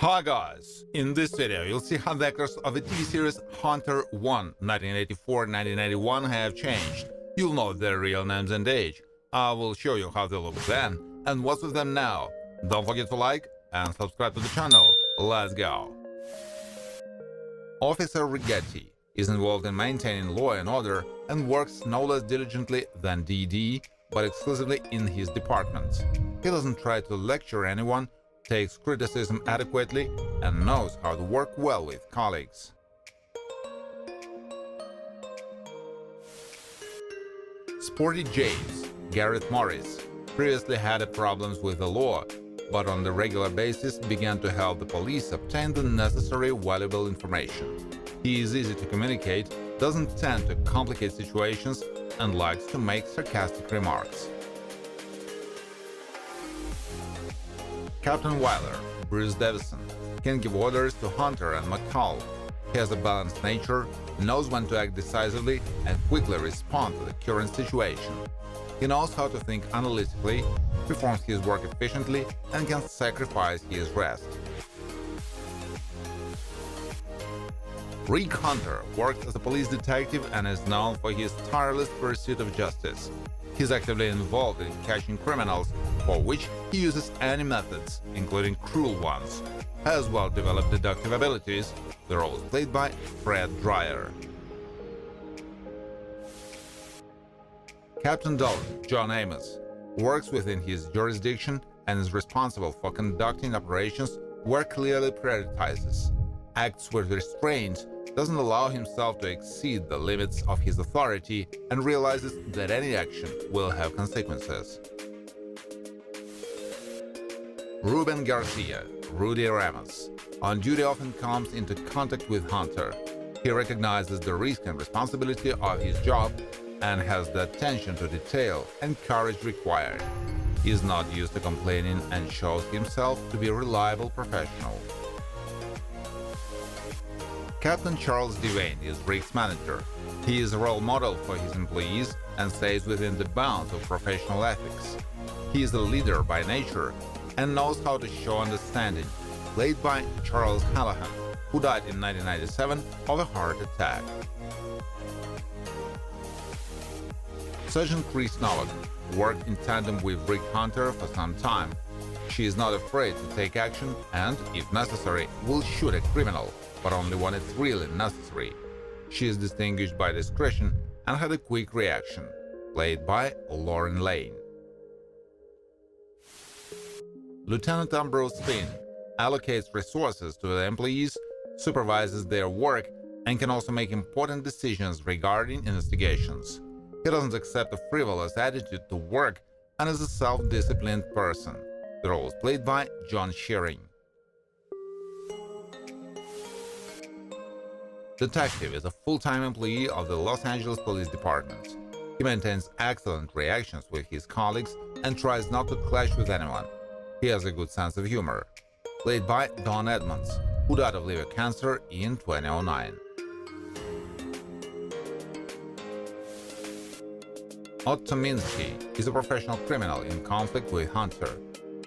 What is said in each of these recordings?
Hi guys! In this video, you'll see how the actors of the TV series Hunter 1 1984-1991 have changed. You'll know their real names and age. I will show you how they looked then and what's with them now. Don't forget to like and subscribe to the channel. Let's go! Officer Retti is involved in maintaining law and order and works no less diligently than DD, but exclusively in his department. He doesn't try to lecture anyone, takes criticism adequately, and knows how to work well with colleagues. Sporty James, Garrett Morris, previously had problems with the law, but on a regular basis began to help the police obtain the necessary valuable information. He is easy to communicate, doesn't tend to complicate situations, and likes to make sarcastic remarks. Captain Weiler, Bruce Davison, can give orders to Hunter and McCall. He has a balanced nature, knows when to act decisively and quickly respond to the current situation. He knows how to think analytically, performs his work efficiently, and can sacrifice his rest. Rick Hunter works as a police detective and is known for his tireless pursuit of justice. He's actively involved in catching criminals, for which he uses any methods, including cruel ones. Has well-developed deductive abilities. The role is played by Fred Dreyer. Captain Dolan, John Amos, works within his jurisdiction and is responsible for conducting operations where clearly prioritizes, acts with restraint, doesn't allow himself to exceed the limits of his authority, and realizes that any action will have consequences. Reuben Garcia, Rudy Ramos, on duty often comes into contact with Hunter. He recognizes the risk and responsibility of his job and has the attention to detail and courage required. He is not used to complaining and shows himself to be a reliable professional. Captain Charles Dain is Rick's manager. He is a role model for his employees and stays within the bounds of professional ethics. He is a leader by nature and knows how to show understanding, played by Charles Hallahan, who died in 1997 of a heart attack. Sergeant Chris Novak worked in tandem with Rick Hunter for some time. She is not afraid to take action and, if necessary, will shoot a criminal, but only when it's really necessary. She is distinguished by discretion and had a quick reaction, played by Lauren Lane. Lieutenant Ambrose Finn allocates resources to the employees, supervises their work, and can also make important decisions regarding investigations. He doesn't accept a frivolous attitude to work and is a self-disciplined person. The role is played by John Shearing. Detective is a full-time employee of the Los Angeles Police Department. He maintains excellent reactions with his colleagues and tries not to clash with anyone. He has a good sense of humor. Played by Don Edmonds, who died of liver cancer in 2009. Tominski is a professional criminal in conflict with Hunter.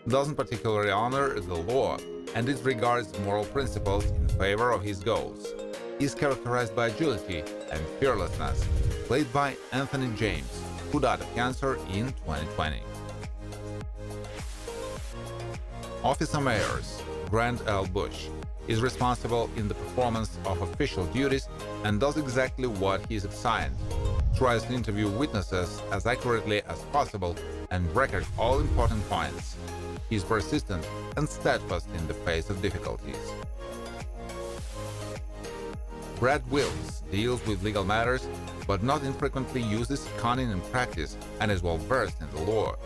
Doesn't particularly honor the law and disregards moral principles in favor of his goals. He is characterized by agility and fearlessness, played by Anthony James, who died of cancer in 2020. Officer Mayors, Grant L. Bush, is responsible in the performance of official duties and does exactly what he is assigned, tries to interview witnesses as accurately as possible and record all important points. He is persistent and steadfast in the face of difficulties. Brad Wilkes deals with legal matters, but not infrequently uses cunning in practice and is well versed in the law.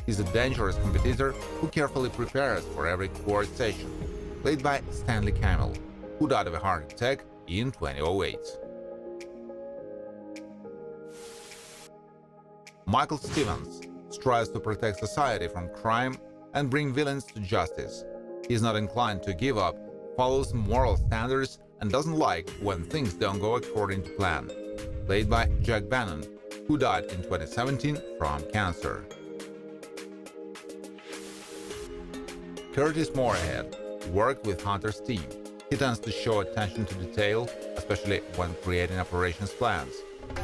He's a dangerous competitor who carefully prepares for every court session, played by Stanley Camel, who died of a heart attack in 2008. Michael Stevens strives to protect society from crime and bring villains to justice. He is not inclined to give up, follows moral standards, and doesn't like when things don't go according to plan. Played by Jack Bannon, who died in 2017 from cancer. Curtis Morehead worked with Hunter's team. He tends to show attention to detail, especially when creating operations plans.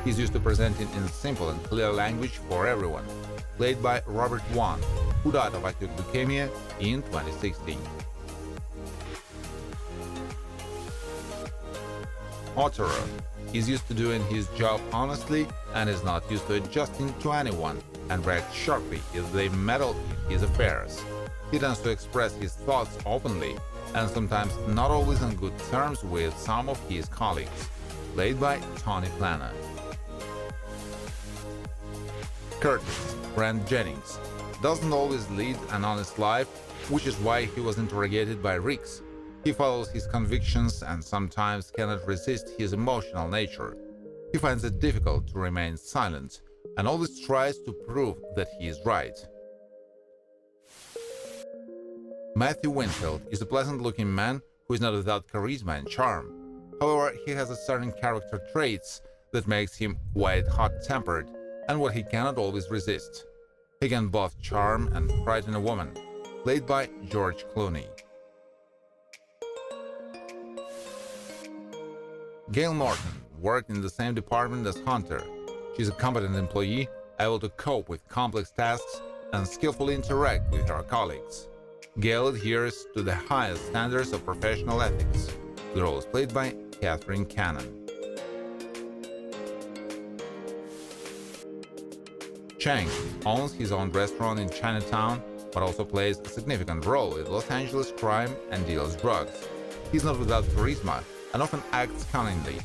He's used to presenting in simple and clear language for everyone. Played by Robert Juan, who died of acute leukemia in 2016. Otterer is used to doing his job honestly and is not used to adjusting to anyone and reacts sharply if they meddle in his affairs. He tends to express his thoughts openly and sometimes not always on good terms with some of his colleagues. Played by Tony Plana. Curtis, Brent Jennings, doesn't always lead an honest life, which is why he was interrogated by Riggs. He follows his convictions and sometimes cannot resist his emotional nature. He finds it difficult to remain silent and always tries to prove that he is right. Matthew Winfield is a pleasant-looking man who is not without charisma and charm. However, he has a certain character traits that makes him quite hot-tempered and what he cannot always resist. He can both charm and frighten a woman. Played by George Clooney. Gail Morton worked in the same department as Hunter. She's a competent employee, able to cope with complex tasks and skillfully interact with her colleagues. Gail adheres to the highest standards of professional ethics. The role is played by Catherine Cannon. Chang owns his own restaurant in Chinatown, but also plays a significant role in Los Angeles crime and deals drugs. He's not without charisma and often acts cunningly.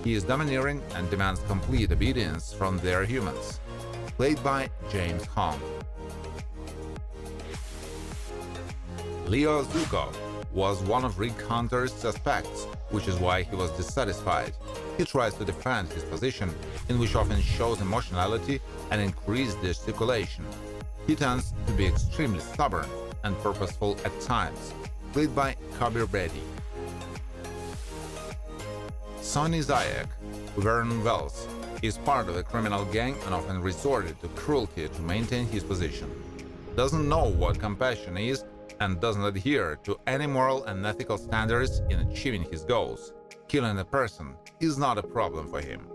He is domineering and demands complete obedience from their humans. Played by James Hong. Leo Zuko was one of Rick Hunter's suspects, which is why he was dissatisfied. He tries to defend his position, in which often shows emotionality and increased gesticulation. He tends to be extremely stubborn and purposeful at times. Played by Kobe Retti. Sonny Zayak, Vernon Wells, is part of a criminal gang and often resorted to cruelty to maintain his position. Doesn't know what compassion is and doesn't adhere to any moral and ethical standards in achieving his goals. Killing a person is not a problem for him.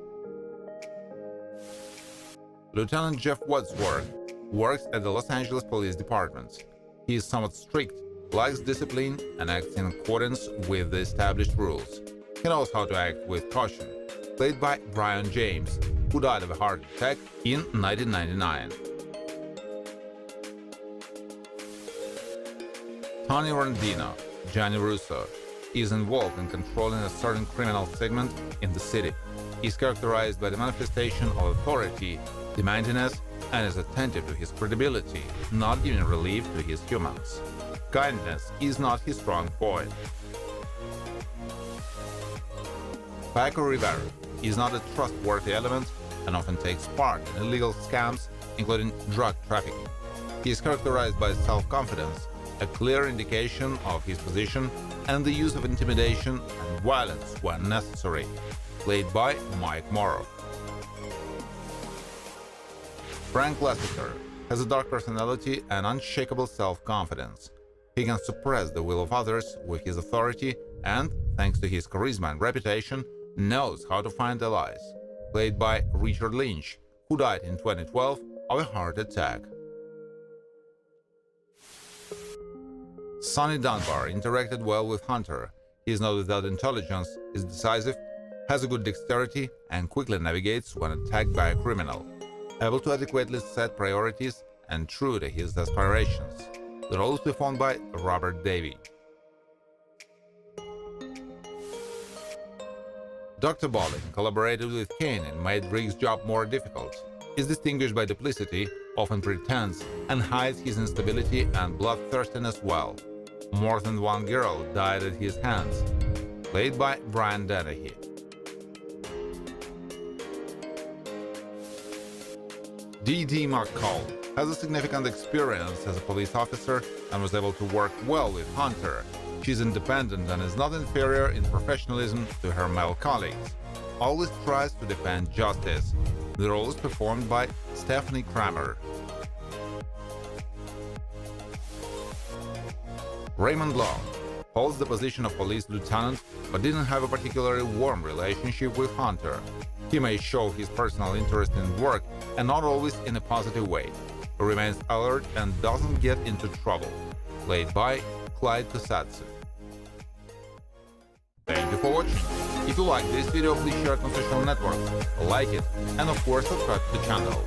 Lieutenant Jeff Wadsworth works at the Los Angeles Police Department. He is somewhat strict, likes discipline, and acts in accordance with the established rules. He knows how to act with caution. Played by Brian James, who died of a heart attack in 1999. Tony Rondino, Gianni Russo, is involved in controlling a certain criminal segment in the city. He is characterized by the manifestation of authority, demandiness, and is attentive to his credibility, not giving relief to his humans. Kindness is not his strong point. Paco Rivera is not a trustworthy element and often takes part in illegal scams, including drug trafficking. He is characterized by self-confidence, a clear indication of his position, and the use of intimidation and violence when necessary. Played by Mike Moro. Frank Lasseter has a dark personality and unshakable self-confidence. He can suppress the will of others with his authority and, thanks to his charisma and reputation, knows how to find allies. Played by Richard Lynch, who died in 2012 of a heart attack. Sonny Dunbar interacted well with Hunter. He is not without intelligence, is decisive, has a good dexterity, and quickly navigates when attacked by a criminal. Able to adequately set priorities and true to his aspirations. The role is performed by Robert Davy. Dr. Bolling collaborated with Kane and made Riggs' job more difficult. Is distinguished by duplicity, often pretends, and hides his instability and bloodthirstiness well. More than one girl died at his hands. Played by Brian Dennehy. D.D. McCall has a significant experience as a police officer and was able to work well with Hunter. She's independent and is not inferior in professionalism to her male colleagues. Always tries to defend justice. The role is performed by Stephanie Kramer. Raymond Long holds the position of police lieutenant but didn't have a particularly warm relationship with Hunter. He may show his personal interest in work and not always in a positive way. He remains alert and doesn't get into trouble. Played by Clyde Kusatsu. Thank you for watching. If you like this video, please share it on social networks, like it, and of course subscribe to the channel.